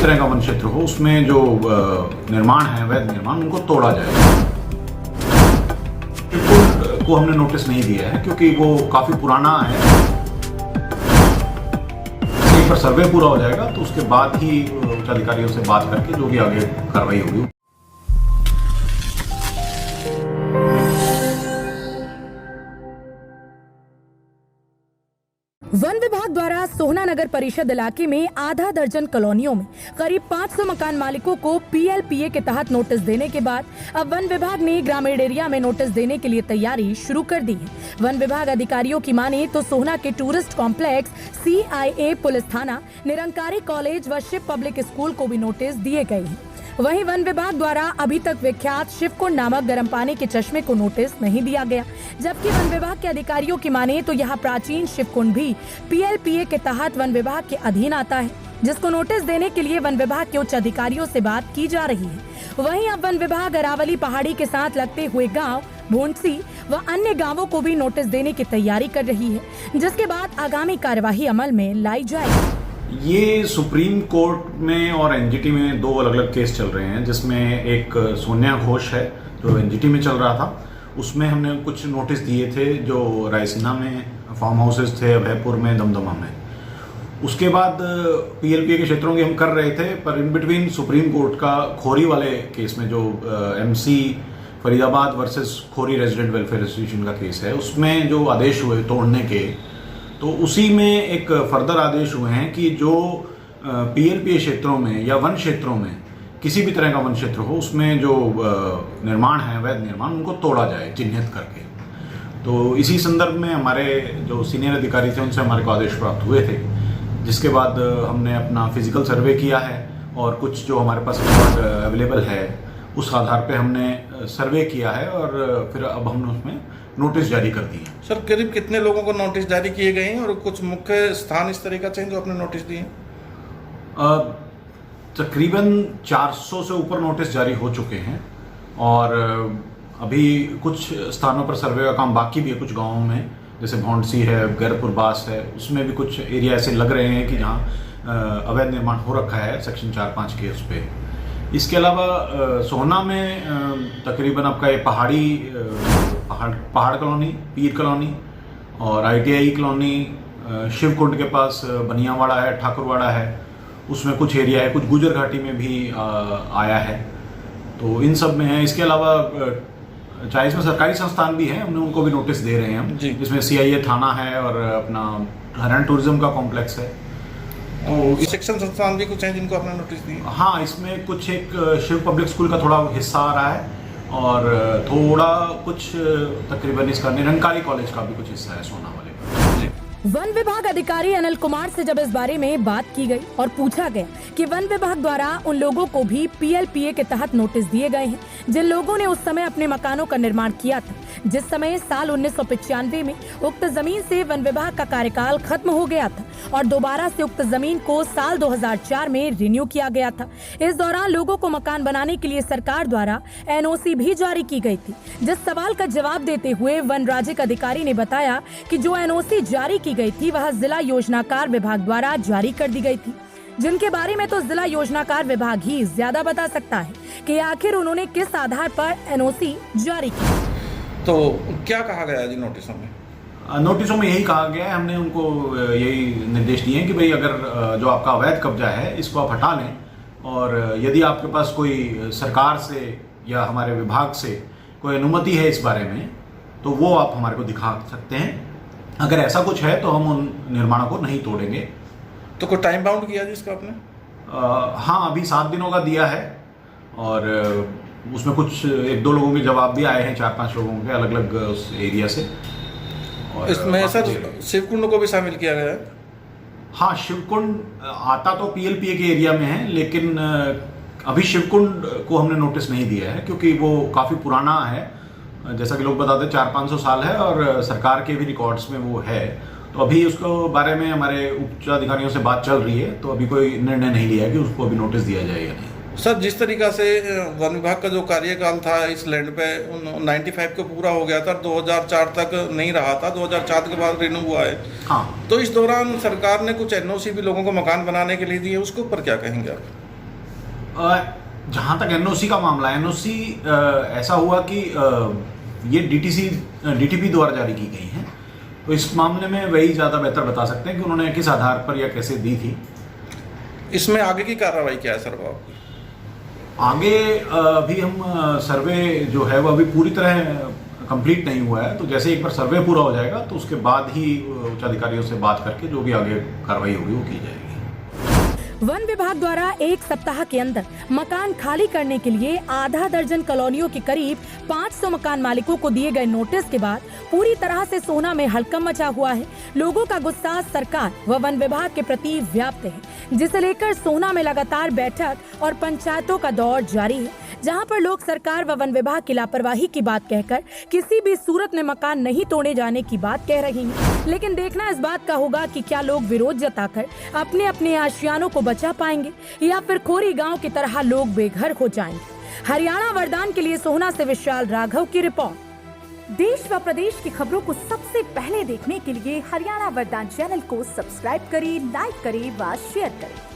तरह का वन क्षेत्र हो उसमें जो निर्माण है, अवैध निर्माण, उनको तोड़ा जाए। को हमने नोटिस नहीं दिया है क्योंकि वो काफी पुराना है। एक बार सर्वे पूरा हो जाएगा तो उसके बाद ही उच्च अधिकारियों से बात करके जो भी आगे कार्रवाई होगी। वन विभाग द्वारा सोहना नगर परिषद इलाके में आधा दर्जन कॉलोनियों में करीब 500 मकान मालिकों को PLPA के तहत नोटिस देने के बाद अब वन विभाग ने ग्रामीण एरिया में नोटिस देने के लिए तैयारी शुरू कर दी है। वन विभाग अधिकारियों की माने तो सोहना के टूरिस्ट कॉम्प्लेक्स, CIA पुलिस थाना, निरंकारी कॉलेज व शिव पब्लिक स्कूल को भी नोटिस दिए गए हैं। वहीं वन विभाग द्वारा अभी तक विख्यात शिवकुंड नामक गर्म पानी के चश्मे को नोटिस नहीं दिया गया, जबकि वन विभाग के अधिकारियों की माने तो यह प्राचीन शिवकुंड भी PLPA के तहत वन विभाग के अधीन आता है, जिसको नोटिस देने के लिए वन विभाग के उच्च अधिकारियों से बात की जा रही है। वहीं अब वन विभाग अरावली पहाड़ी के साथ लगते हुए गाँव भोंडसी व अन्य गाँवों को भी नोटिस देने की तैयारी कर रही है, जिसके बाद आगामी कार्यवाही अमल में लाई जाएगी। ये सुप्रीम कोर्ट में और NGT में दो अलग अलग केस चल रहे हैं, जिसमें एक सोनिया घोष है जो NGT में चल रहा था, उसमें हमने कुछ नोटिस दिए थे जो रायसीना में फार्म हाउसेस थे, अभयपुर में, दमदमा में। उसके बाद PLPA के क्षेत्रों की हम कर रहे थे, पर इन बिटवीन सुप्रीम कोर्ट का खोरी वाले केस में जो MC फरीदाबाद वर्सेस खोरी रेजिडेंट वेलफेयर एसोसिएशन का केस है, उसमें जो आदेश हुए तोड़ने के, तो उसी में एक फर्दर आदेश हुए हैं कि जो PLPA क्षेत्रों में या वन क्षेत्रों में किसी भी तरह का वन क्षेत्र हो उसमें जो निर्माण है, अवैध निर्माण, उनको तोड़ा जाए चिन्हित करके। तो इसी संदर्भ में हमारे जो सीनियर अधिकारी थे उनसे हमारे को आदेश प्राप्त हुए थे, जिसके बाद हमने अपना फिजिकल सर्वे किया है और कुछ जो हमारे पास रिकॉर्ड अवेलेबल है उस आधार पे हमने सर्वे किया है और फिर अब हमने उसमें नोटिस जारी कर दिए। सर, करीब कितने लोगों को नोटिस जारी किए गए हैं और कुछ मुख्य स्थान इस तरह का चाहिए जो आपने नोटिस दिए? तकरीबन 400 से ऊपर नोटिस जारी हो चुके हैं और अभी कुछ स्थानों पर सर्वे का काम बाकी भी है। कुछ गांवों में जैसे भौंडसी है, गैरपुर बास है, उसमें भी कुछ एरिया ऐसे लग रहे हैं कि जहाँ अवैध निर्माण हो रखा है सेक्शन 4-5 के उस पर। इसके अलावा सोहना में तकरीबन आपका ये पहाड़ कॉलोनी, पीर कॉलोनी और ITI कॉलोनी, शिवकुंड के पास बनियावाड़ा है, ठाकुरवाड़ा है, उसमें कुछ एरिया है, कुछ गुजर घाटी में भी आया है, तो इन सब में है। इसके अलावा चाहे इसमें सरकारी संस्थान भी हैं, हमने उनको भी नोटिस दे रहे हैं हम, जिसमें CIA थाना है और अपना हरियाणा टूरिज्म का कॉम्प्लेक्स है। तो शिक्षण संस्थान भी कुछ हैं जिनको आपने नोटिस दिए? हाँ, इसमें कुछ एक शिव पब्लिक स्कूल का थोड़ा हिस्सा आ रहा है और थोड़ा कुछ तकरीबन इसका निरंकारी कॉलेज का भी कुछ हिस्सा है सोना वाले का। वन विभाग अधिकारी अनिल कुमार से जब इस बारे में बात की गई और पूछा गया कि वन विभाग द्वारा उन लोगों को भी PLPA के तहत नोटिस दिए गए हैं जिन लोगों ने उस समय अपने मकानों का निर्माण किया था, जिस समय साल 1995 में उक्त जमीन से वन विभाग का कार्यकाल खत्म हो गया था और दोबारा से उक्त जमीन को साल 2004 में रिन्यू किया गया था। इस दौरान लोगों को मकान बनाने के लिए सरकार द्वारा NOC भी जारी की गई थी। जिस सवाल का जवाब देते हुए वन राज्य अधिकारी ने बताया कि जो NOC जारी की गई थी वह जिला योजनाकार विभाग द्वारा जारी कर दी गई थी, जिनके बारे में तो जिला योजनाकार विभाग ही ज्यादा बता सकता है कि आखिर उन्होंने किस आधार पर NOC जारी की। तो क्या कहा गया जी नोटिसों में? नोटिसों में यही कहा गया है, हमने उनको यही निर्देश दिए हैं कि भाई अगर जो आपका अवैध कब्जा है इसको आप हटा लें और यदि आपके पास कोई सरकार से या हमारे विभाग से कोई अनुमति है इस बारे में तो वो आप हमारे को दिखा सकते हैं। अगर ऐसा कुछ है तो हम उन निर्माणों को नहीं तोड़ेंगे। तो कोई टाइम बाउंड किया जी इसका आपने? हाँ, अभी 7 दिनों का दिया है और उसमें कुछ 1-2 लोगों के जवाब भी आए हैं, 4-5 लोगों के अलग अलग उस एरिया से। और इसमें सर शिवकुंड को भी शामिल किया गया है? हाँ, शिवकुंड आता तो PLPA के एरिया में है, लेकिन अभी शिवकुंड को हमने नोटिस नहीं दिया है क्योंकि वो काफ़ी पुराना है, जैसा कि लोग बताते हैं 400-500 साल है और सरकार के भी रिकॉर्ड्स में वो है। तो अभी उसको बारे में हमारे उच्च अधिकारियों से बात चल रही है, तो अभी कोई निर्णय नहीं लिया है कि उसको अभी नोटिस दिया जाए या नहीं। सर, जिस तरीका से वन विभाग का जो कार्यकाल था इस लैंड पे 95 को पूरा हो गया था, 2004 तक नहीं रहा था, 2004 के बाद रिन्यू हुआ है। हाँ, तो इस दौरान सरकार ने कुछ NOC भी लोगों को मकान बनाने के लिए दिए, उसके ऊपर क्या कहेंगे आप? जहाँ तक एनओसी का मामला है, एनओसी ऐसा हुआ कि ये डीटीपी द्वारा जारी की गई हैं, तो इस मामले में वही ज़्यादा बेहतर बता सकते हैं कि उन्होंने किस आधार पर या कैसे दी थी। इसमें आगे की कार्रवाई क्या है सर आपकी? आगे अभी हम सर्वे जो है वो अभी पूरी तरह कंप्लीट नहीं हुआ है, तो जैसे एक बार सर्वे पूरा हो जाएगा तो उसके बाद ही उच्च अधिकारियों से बात करके जो भी आगे कार्रवाई होगी वो की जाएगी। वन विभाग द्वारा एक सप्ताह के अंदर मकान खाली करने के लिए आधा दर्जन कॉलोनियों के करीब 500 मकान मालिकों को दिए गए नोटिस के बाद पूरी तरह से सोहना में हड़कंप मचा हुआ है। लोगों का गुस्सा सरकार व वन विभाग के प्रति व्याप्त है, जिसे लेकर सोहना में लगातार बैठक और पंचायतों का दौर जारी है, जहां पर लोग सरकार व वन विभाग की लापरवाही की बात कहकर किसी भी सूरत में मकान नहीं तोड़े जाने की बात कह रही हैं। लेकिन देखना इस बात का होगा कि क्या लोग विरोध जताकर अपने अपने आशियानों को बचा पाएंगे या फिर खोरी गांव की तरह लोग बेघर हो जाएंगे। हरियाणा वरदान के लिए सोहना से विशाल राघव की रिपोर्ट। देश व प्रदेश की खबरों को सबसे पहले देखने के लिए हरियाणा वरदान चैनल को सब्सक्राइब करें, लाइक करें व शेयर करें।